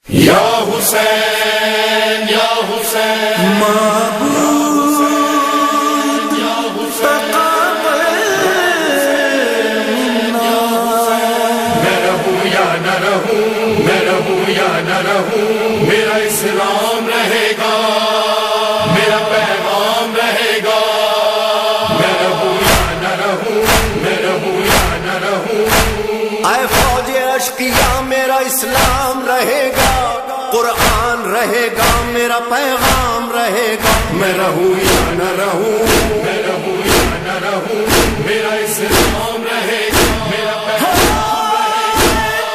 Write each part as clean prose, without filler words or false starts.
یا حسین یا حسین معبود یا حسین میں رہوں یا نہ رہوں، میں رہوں یا نہ رہوں، میرا اسلام رہے گا، میرا پیغام رہے گا، میں رہوں یا نہ رہوں، میں رہوں یا نہ رہوں۔ اے فوج اشقیاء میرا اسلام رہے گا، قرآن رہے گا، میرا پیغام رہے گا، میں رہوں یا نہ رہوں، میں رہوں یا نہ رہوں، میرا اسلام رہے گا، میرا پیغام رہے گا۔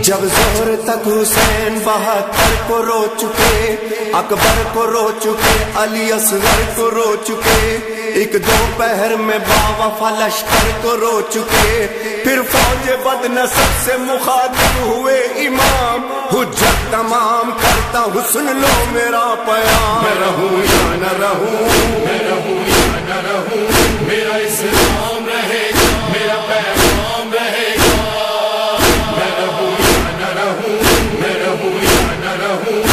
جب ظہر تک حسین 72 کو رو چکے، اکبر کو رو چکے، علی اصغر کو رو چکے، ایک دوپہر میں باوفا لشکر کو رو چکے، پھر فوج بد نصب سے مخاطب ہوئے امام، حجت تمام کرتا ہوں سن لو میرا پیام، میں رہوں یا نہ رہوں، میں رہوں یا نہ رہوں، میرا اسلام رہے گا، میرا پیغام رہے گا، میں رہوں یا نہ رہوں، میں رہوں یا نہ رہوں۔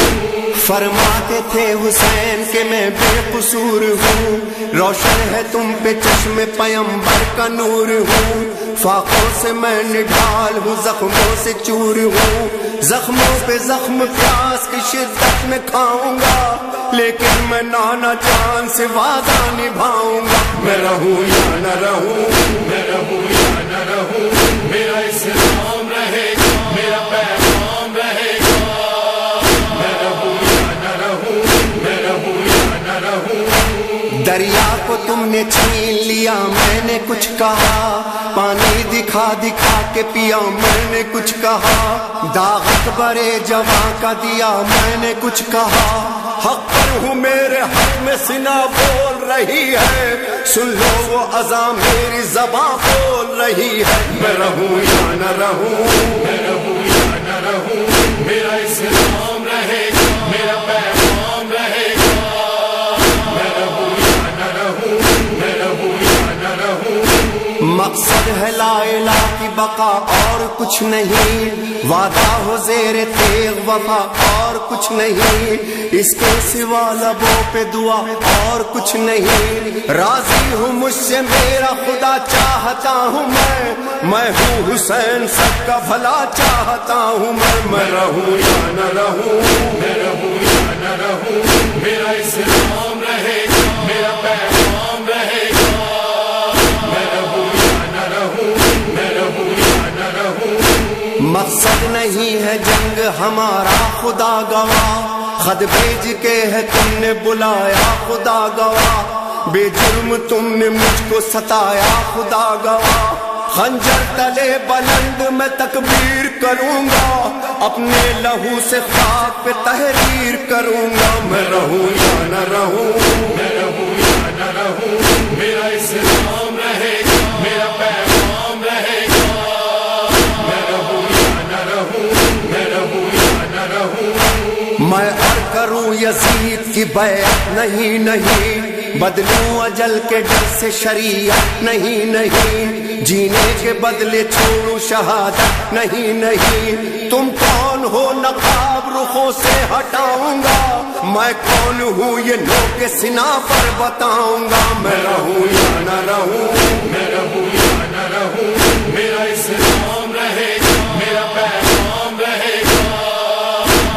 فرماتے تھے حسین کہ میں بے قصور ہوں، روشن ہے تم پہ چشم پیمبر کا نور ہوں، فاقوں سے میں نڈھال ہوں، زخموں سے چور ہوں، زخموں پہ زخم پیاس کی شدت میں کھاؤں گا، لیکن میں نانا جان سے وعدہ نبھاؤں گا، میں رہوں یا نہ رہوں، میں رہوں یا نہ رہوں، میرا اسلام رہے گا، میرا پیغام رہے گا، میں رہوں یا نہ رہوں، میں رہوں یا نہ رہوں۔ دریا کو تم نے چھین لیا میں نے کچھ کہا، پانی دکھا دکھا کے پیا میں نے کچھ کہا، داغ اکبر جواں کا دیا میں نے کچھ کہا، حق پر ہوں میرے حق میں سنا بول رہی ہے، سن لو وہ اذاں میری زباں بول رہی ہے، میں رہوں یا نہ رہوں، میں رہوں یا نہ رہوں، میرا اسلام رہے گا، میرا پیغام رہے گا، میں رہوں یا نہ رہوں، میں رہوں یا نہ رہوں۔ مقصد ہے لا الہ کی بقا اور کچھ نہیں، وعدہ ہو زیر تیغ وفا اور کچھ نہیں، اس کے سوا لبوں پہ دعا اور کچھ نہیں، راضی ہوں مجھ سے میرا خدا چاہتا ہوں میں ہوں حسین سب کا بھلا چاہتا ہوں میں رہوں یا نہ رہوں، میں رہوں یا نہ رہوں، میرا اسلام رہے گا، میرا پیغام رہے گا، میں رہوں یا نہ رہوں، میں رہوں یا نہ رہوں۔ مقصد نہیں ہے جنگ ہمارا خدا گواہ، خط بھیج کے ہے تم نے بلایا خدا گواہ، بے جرم تم نے مجھ کو ستایا خدا گواہ، خنجر تلے بلند میں تکبیر کروں گا، اپنے لہو سے خاک پہ تحریر کروں گا، میں رہوں یا نہ رہوں، میں رہوں یا نہ رہوں، میرا اسلام رہے گا، میرا پیغام رہے گا، میں رہوں یا نہ رہوں، میں رہوں یا نہ رہوں۔ میں عرض کروں یزید کی بیعت نہیں نہیں، بدلوں اجل کے ڈر سے شریعت نہیں نہیں، جینے کے بدلے چھوڑوں شہادت نہیں نہیں، تم کون ہو نقاب رخوں سے ہٹاؤں گا، میں کون ہوں یہ نوک سنا پر بتاؤں گا، میں رہوں یا نہ رہوں، میں رہوں یا نہ رہوں، میرا اسلام رہے گا، میرا پیغام رہے گا،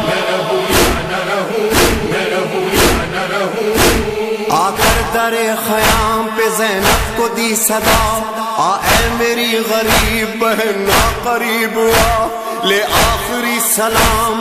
میں رہوں یا نہ رہوں، میں رہوں یا نہ رہوں۔ آ کر در خیام پہ زینب کو دی صدا، آ اے میری غریب بہن قریب آ، لے آخری سلام